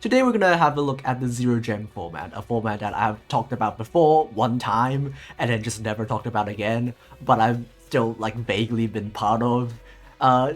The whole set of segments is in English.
Today we're gonna have a look at the zero gem format, a format that I've talked about before one time and then just never talked about again, but I've still like vaguely been part of.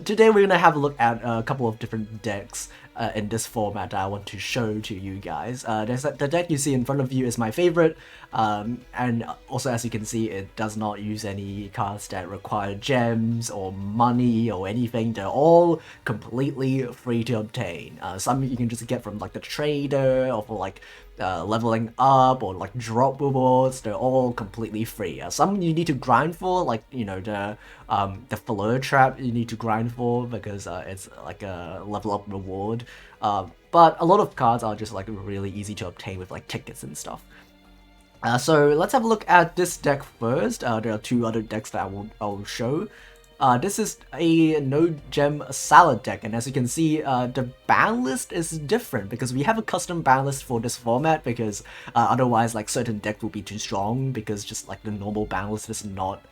Today we're gonna have a look at a couple of different decks in this format that I want to show to you guys. The deck you see in front of you is my favorite, and also as you can see it does not use any cards that require gems or money or anything. They're all completely free to obtain. Some you can just get from like the trader or for like leveling up or like drop rewards. They're all completely free. Some you need to grind for, like the fleur trap you need to grind for because it's like a level up reward. But a lot of cards are just like really easy to obtain with like tickets and stuff. So let's have a look at this deck first. There are two other decks that I'll show. This is a no gem salad deck, and as you can see, the ban list is different because we have a custom ban list for this format because otherwise like certain decks will be too strong because just like the normal ban list is not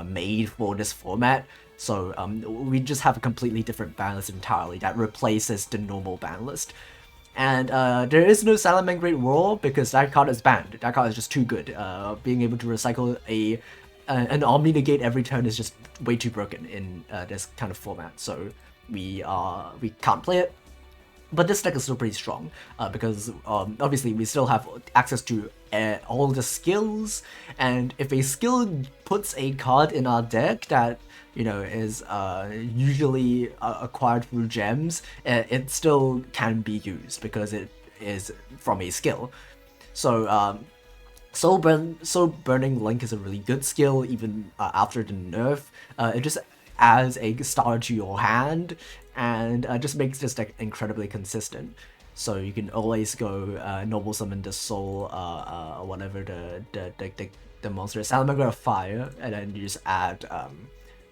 made for this format. So we just have a completely different ban list entirely that replaces the normal ban list. And there is no Salamangreat Roar because that card is banned. That card is just too good. Being able to recycle an Omni Negate every turn is just way too broken in this kind of format. So we can't play it. But this deck is still pretty strong because obviously we still have access to all the skills, and if a skill puts a card in our deck that is usually acquired through gems, it still can be used because it is from a skill. So Soul Burning Link is a really good skill even after the nerf. It just adds a star to your hand and just makes this deck incredibly consistent. So you can always go Noble Summon the Soul, whatever the monster is, Salamander of Fire, and then you just add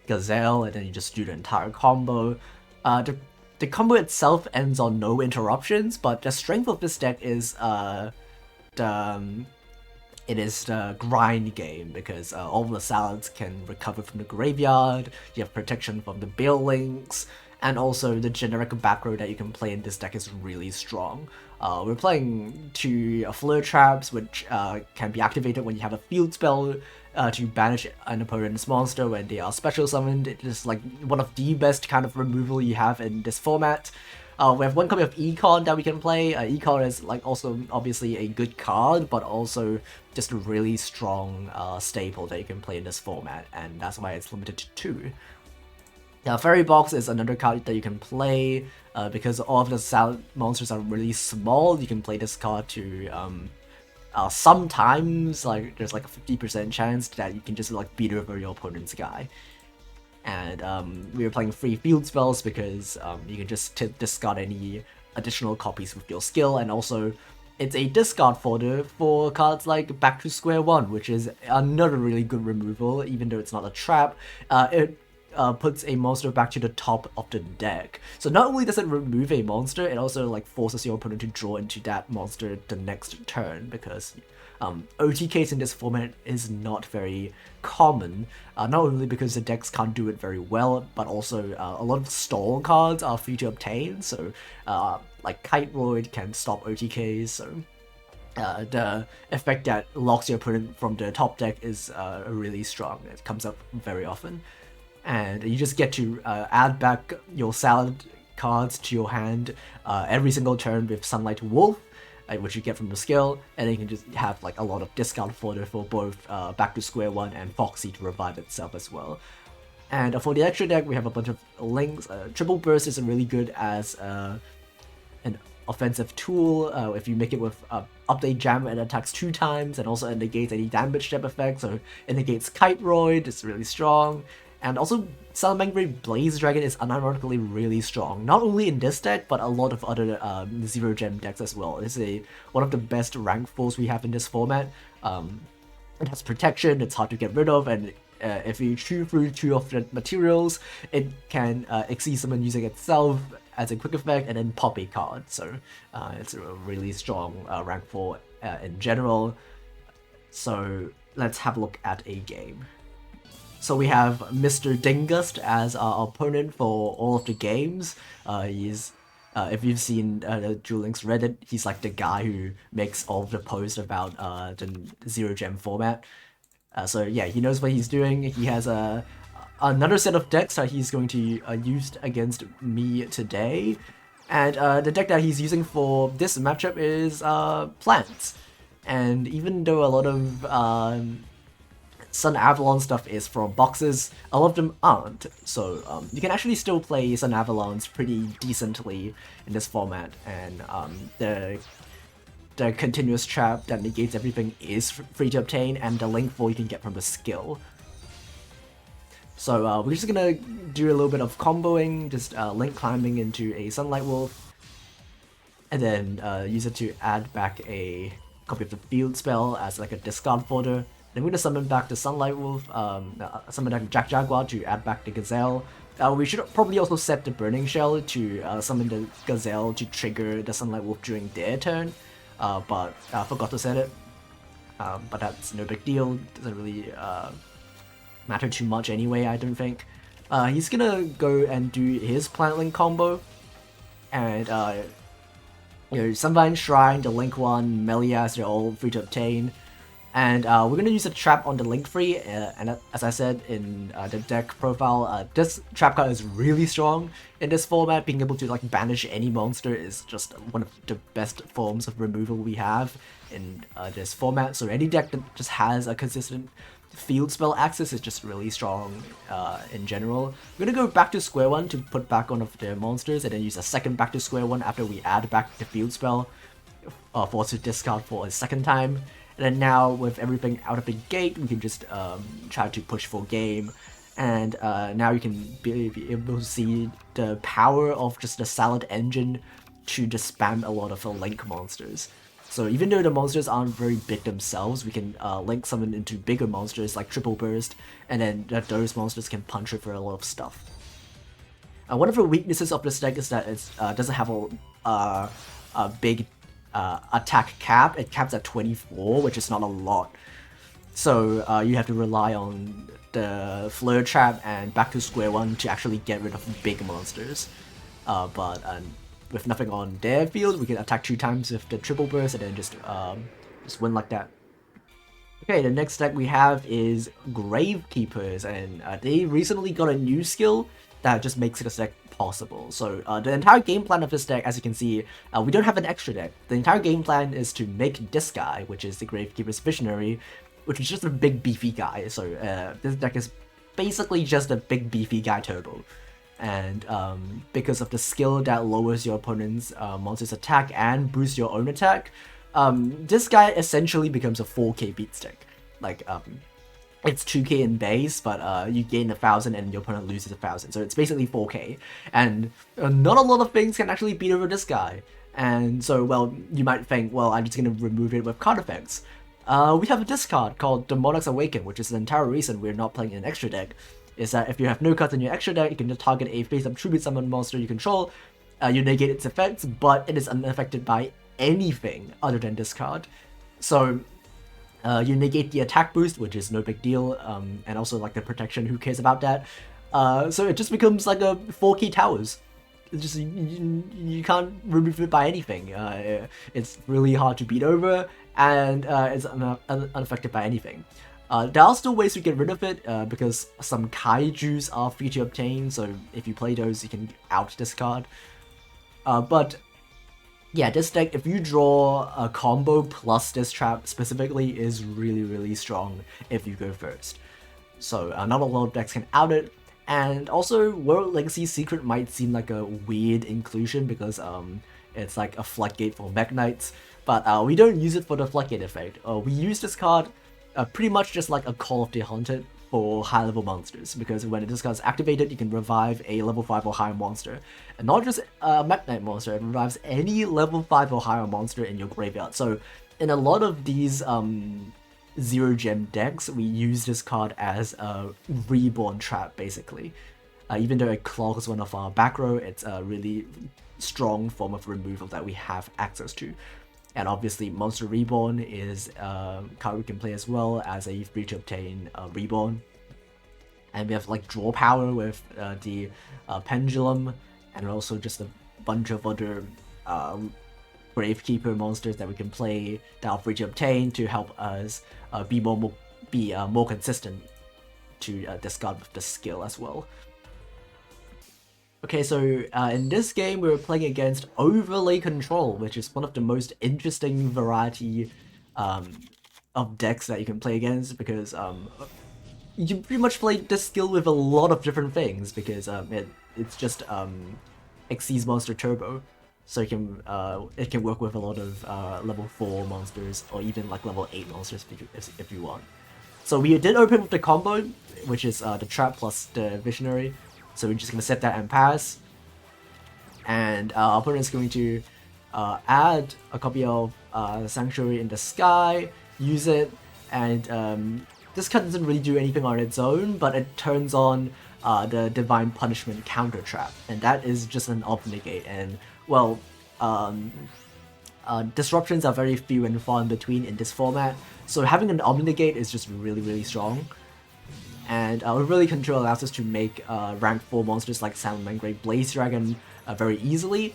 Gazelle, and then you just do the entire combo. The combo itself ends on no interruptions, but the strength of this deck is it is the grind game because all of the salads can recover from the graveyard, you have protection from the Bale Links, and also the generic back row that you can play in this deck is really strong. We're playing two Fleur Traps, which can be activated when you have a field spell to banish an opponent's monster when they are special summoned. It is like one of the best kind of removal you have in this format. We have one copy of Econ that we can play. Econ is like also obviously a good card, but also just a really strong staple that you can play in this format, and that's why it's limited to 2. Now, Fairy Box is another card that you can play because all of the salad monsters are really small. You can play this card to sometimes like there's like a 50% chance that you can just like beat over your opponent's guy. And we were playing free field spells because you can just discard any additional copies with your skill, and also it's a discard folder for cards like Back to Square One, which is another really good removal, even though it's not a trap. It puts a monster back to the top of the deck. So not only does it remove a monster, it also like forces your opponent to draw into that monster the next turn because OTKs in this format is not very common, not only because the decks can't do it very well, but also a lot of stall cards are free to obtain, so like Kite Roid can stop OTKs, so the effect that locks your opponent from the top deck is really strong. It comes up very often. And you just get to add back your salad cards to your hand every single turn with Sunlight Wolf, which you get from the skill, and then you can just have like a lot of discount fodder for both Back to Square One and Foxy to revive itself as well. And for the extra deck, we have a bunch of links. Triple Burst is really good as an offensive tool. If you make it with Update Jam, it attacks 2 times, and also it negates any damage step effect, so it negates Kite Roid, it's really strong. And also, Salamangreat Blaze Dragon is unironically really strong, not only in this deck, but a lot of other zero gem decks as well. It's one of the best rank 4s we have in this format. It has protection, it's hard to get rid of, and if you chew through 2 of the materials, it can exceed summon using itself as a quick effect and then pop a card. So it's a really strong rank 4 in general. So let's have a look at a game. So we have Mr. Dingust as our opponent for all of the games. He's If you've seen the Duel Links Reddit, he's like the guy who makes all of the posts about the zero gem format. So yeah, he knows what he's doing. He has another set of decks that he's going to use against me today. And the deck that he's using for this matchup is Plants. And even though a lot of Sun Avalon stuff is from boxes, a lot of them aren't. So you can actually still play Sun Avalons pretty decently in this format. And the continuous trap that negates everything is free to obtain, and the link 4 you can get from the skill. So we're just gonna do a little bit of comboing, just link climbing into a Sunlight Wolf, and then use it to add back a copy of the field spell as like a discard folder. Then we're gonna summon back the Sunlight Wolf, summon back Jack Jaguar to add back the Gazelle. We should probably also set the Burning Shell to summon the Gazelle to trigger the Sunlight Wolf during their turn, but I forgot to set it. But that's no big deal, doesn't really matter too much anyway, I don't think. He's gonna go and do his Plant Link combo, and you know, Sunvine Shrine, the Link 1, Melias, they're all free to obtain. And we're gonna use a trap on the Link free, and as I said in the deck profile, this trap card is really strong in this format. Being able to like banish any monster is just one of the best forms of removal we have in this format. So any deck that just has a consistent field spell access is just really strong in general. We're gonna go back to square one to put back one of the monsters, and then use a second back to square one after we add back the field spell, force to discard for a second time. And then now, with everything out of the gate, we can just try to push for game. And now you can be able to see the power of just the Salad engine to just spam a lot of Link monsters. So even though the monsters aren't very big themselves, we can Link summon into bigger monsters like Triple Burst, and then those monsters can punch it for a lot of stuff. One of the weaknesses of this deck is that it doesn't have a big attack cap. It caps at 24, which is not a lot. So you have to rely on the Flare Trap and back to square one to actually get rid of big monsters. But with nothing on their field, we can attack 2 times with the Triple Burst and then just win like that. Okay, the next deck we have is Gravekeepers, and they recently got a new skill that just makes this deck possible. So the entire game plan of this deck, as you can see, we don't have an extra deck. The entire game plan is to make this guy, which is the Gravekeeper's Visionary, which is just a big beefy guy. So this deck is basically just a big beefy guy turbo. And because of the skill that lowers your opponent's monster's attack and boosts your own attack, this guy essentially becomes a 4k beat stick. Like, it's 2k in base, but you gain 1,000 and your opponent loses 1,000. So it's basically 4k. And not a lot of things can actually beat over this guy. And so, well, you might think, well, I'm just going to remove it with card effects. We have a discard called the Monarch's Awaken, which is the entire reason we're not playing an extra deck. Is that if you have no cards in your extra deck, you can just target a face-up tribute summon monster you control, you negate its effects, but it is unaffected by anything other than this card. So you negate the attack boost, which is no big deal, and also like the protection, who cares about that? So it just becomes like a 4k towers. It's just, you can't remove it by anything. It's really hard to beat over, and it's unaffected by anything. There are still ways to get rid of it, because some kaijus are free to obtain, so if you play those, you can out this card. But yeah, this deck, if you draw a combo plus this trap specifically, is really, really strong if you go first. So not a lot of decks can out it. And also, World Legacy Secret might seem like a weird inclusion because it's like a floodgate for Mech Knights, but we don't use it for the floodgate effect. We use this card pretty much just like a Call of the Haunted for high-level monsters, because when this card is activated, you can revive a level 5 or higher monster. And not just a Mech Knight monster, it revives any level 5 or higher monster in your graveyard. So in a lot of these zero gem decks, we use this card as a reborn trap, basically. Even though it clogs one of our back row, it's a really strong form of removal that we have access to. And obviously, Monster Reborn is a card we can play as well as a free to obtain Reborn. And we have like draw power with the Pendulum, and also just a bunch of other Gravekeeper monsters that we can play that are free to obtain to help us be more consistent to discard with the skill as well. Okay, so in this game we were playing against Overlay Control, which is one of the most interesting variety of decks that you can play against, because you pretty much play this skill with a lot of different things, because it's just Xyz Monster Turbo, so you can it can work with a lot of level 4 monsters, or even like level 8 monsters if you want. So we did open with the combo, which is the Trap plus the Visionary. So we're just going to set that and pass. And our opponent is going to add a copy of Sanctuary in the Sky, use it, and this card doesn't really do anything on its own, but it turns on the Divine Punishment counter trap, and that is just an obligate. And well, disruptions are very few and far in between in this format, so having an obligate is just really strong. And Overlay Control allows us to make rank 4 monsters like Salamangreat Blaze Dragon very easily.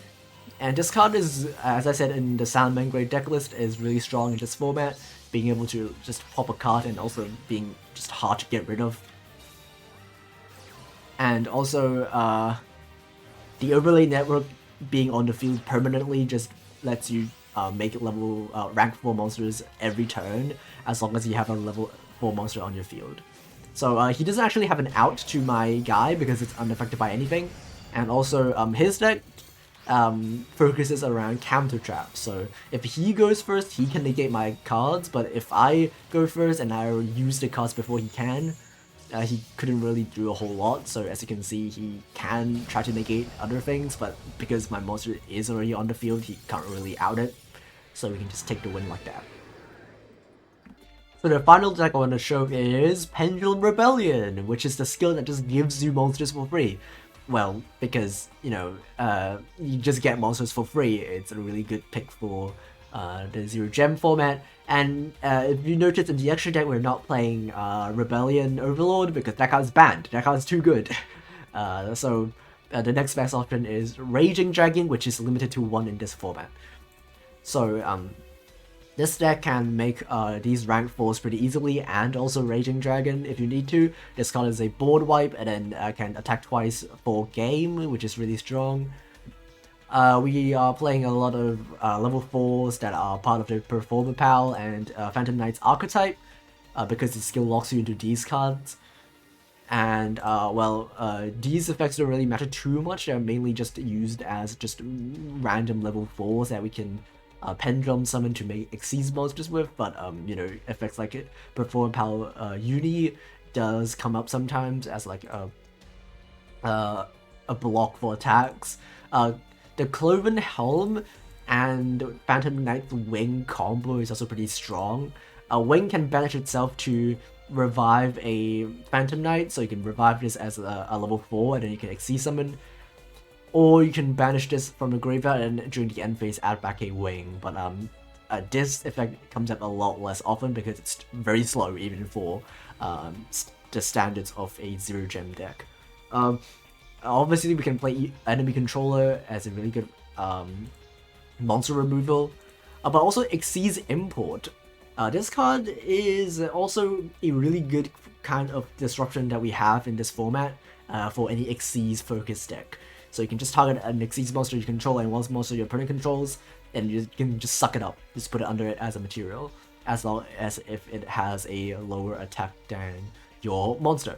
And this card is, as I said in the Salamangreat deck list, is really strong in this format, being able to just pop a card and also being just hard to get rid of. And also, the Overlay Network being on the field permanently just lets you make level rank 4 monsters every turn, as long as you have a level 4 monster on your field. So he doesn't actually have an out to my guy because it's unaffected by anything, and also his deck focuses around counter traps. So if he goes first, he can negate my cards, but if I go first and I use the cards before he can, he couldn't really do a whole lot. So as you can see, he can try to negate other things, but because my monster is already on the field, he can't really out it. So we can just take the win like that. So the final deck I want to show is Pendulum Rebellion, which is the skill that just gives you monsters for free. Well, because, you know, you just get monsters for free. It's a really good pick for the 0 gem format. And if you notice in the extra deck, we're not playing Rebellion Overlord because that card's banned. That card's too good. So the next best option is Raging Dragon, which is limited to 1 in this format. So this deck can make these rank 4s pretty easily, and also Raging Dragon if you need to. This card is a board wipe and then can attack twice for game, which is really strong. We are playing a lot of level 4s that are part of the Performer Pal and Phantom Knight's archetype, because the skill locks you into these cards. And these effects don't really matter too much. They're mainly just used as just random level 4s that we can Pendulum summon to make Xyz monsters with, but you know, effects like it, Perform Power Uni does come up sometimes as like a block for attacks. The Cloven Helm and Phantom Knight's Wing combo is also pretty strong. Wing can banish itself to revive a Phantom Knight, so you can revive this as a level 4 and then you can Xyz summon. Or you can banish this from the graveyard and during the end phase add back a Wing, but this effect comes up a lot less often because it's very slow even for the standards of a 0 gem deck. Obviously we can play Enemy Controller as a really good monster removal, but also Xyz Import. This card is also a really good kind of disruption that we have in this format for any Xyz focused deck. So you can just target an Xyz monster you control and one monster your opponent controls, and you can just suck it up. Just put it under it as a material, as long as if it has a lower attack than your monster.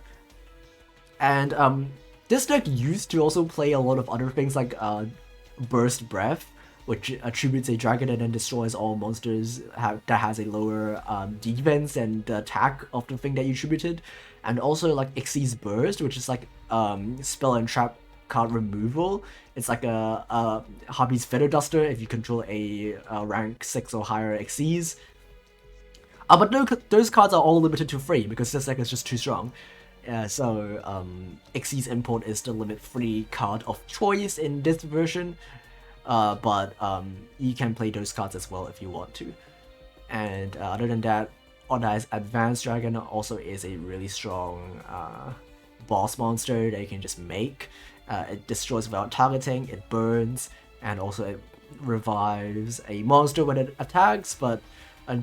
And this deck used to also play a lot of other things like Burst Breath, which attributes a dragon and then destroys all monsters that has a lower defense and the attack of the thing that you attributed. And also like Xyz Burst, which is like spell and trap card removal. It's like a Hobby's Feather Duster if you control a rank 6 or higher Xyz. But no, those cards are all limited to 3 because this deck is just too strong. So Xyz Import is the limit 3 card of choice in this version. But you can play those cards as well if you want to. And other than that, Odai's Advanced Dragon also is a really strong boss monster that you can just make. It destroys without targeting, it burns, and also it revives a monster when it attacks, but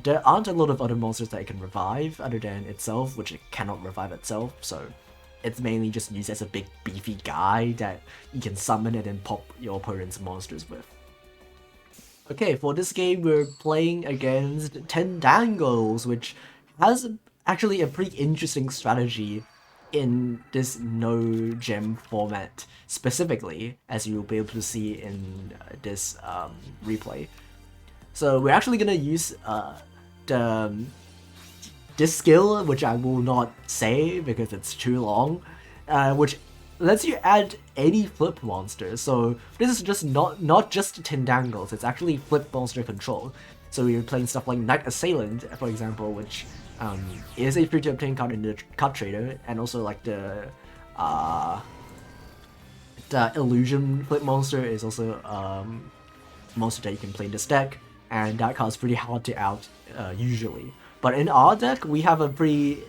there aren't a lot of other monsters that it can revive other than itself, which it cannot revive itself, so it's mainly just used as a big beefy guy that you can summon and then pop your opponent's monsters with. Okay, for this game we're playing against Tendangles, which has actually a pretty interesting strategy in this no gem format specifically, as you'll be able to see in this replay. So we're actually gonna use the this skill, which I will not say because it's too long, which lets you add any flip monster. So this is just not just Tendangles, it's actually flip monster control. So we're playing stuff like Knight Assailant, for example, which is a free to obtain card in the card trader, and also like the Illusion flip monster is also monster that you can play in this deck, and that card's pretty hard to out usually. But in our deck, we have a pretty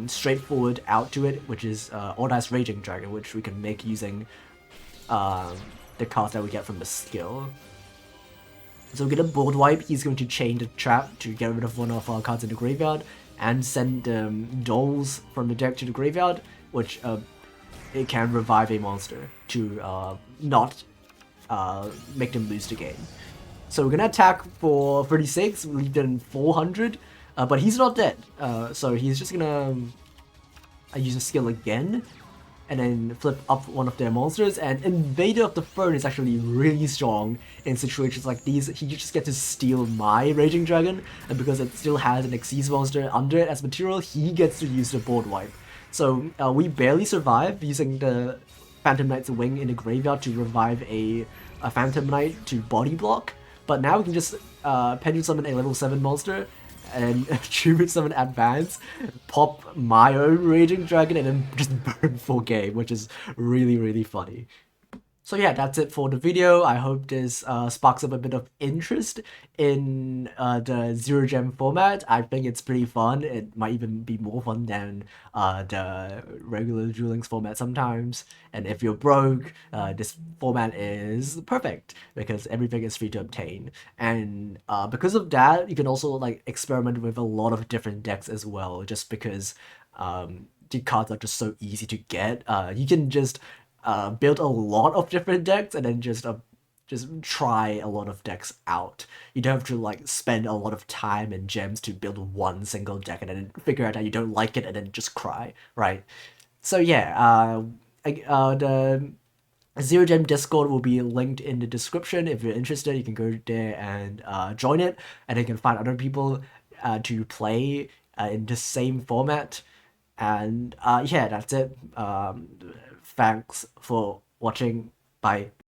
straightforward out to it, which is Ordice Raging Dragon, which we can make using the cards that we get from the skill. So we get a board wipe, he's going to chain the trap to get rid of one of our cards in the graveyard, and send dolls from the deck to the graveyard, which it can revive a monster to not make them lose the game. So we're gonna attack for 36, leave them 400, but he's not dead. So he's just gonna use a skill again, and then flip up one of their monsters. And Invader of the Fern is actually really strong in situations like these. He just gets to steal my Raging Dragon, and because it still has an Xyz monster under it as material, he gets to use the board wipe. So we barely survive using the Phantom Knight's Wing in the graveyard to revive a Phantom Knight to body block. But now we can just Pendulum Summon a level 7 monster, and Tribute Summon Advance, pop my own Raging Dragon, and then just burn full game, which is really, really funny. So yeah, that's it for the video. I hope this sparks up a bit of interest in the Zero Gem format. I think it's pretty fun. It might even be more fun than the regular Duel Links format sometimes. And if you're broke, this format is perfect because everything is free to obtain. And because of that, you can also like experiment with a lot of different decks as well, just because the cards are just so easy to get. You can just build a lot of different decks and then just try a lot of decks out. You don't have to like spend a lot of time and gems to build one single deck and then figure out that you don't like it and then just cry, right? So yeah, the Zero Gem Discord will be linked in the description. If you're interested, you can go there and join it, and you can find other people to play in the same format. And yeah, that's it. Thanks for watching. Bye.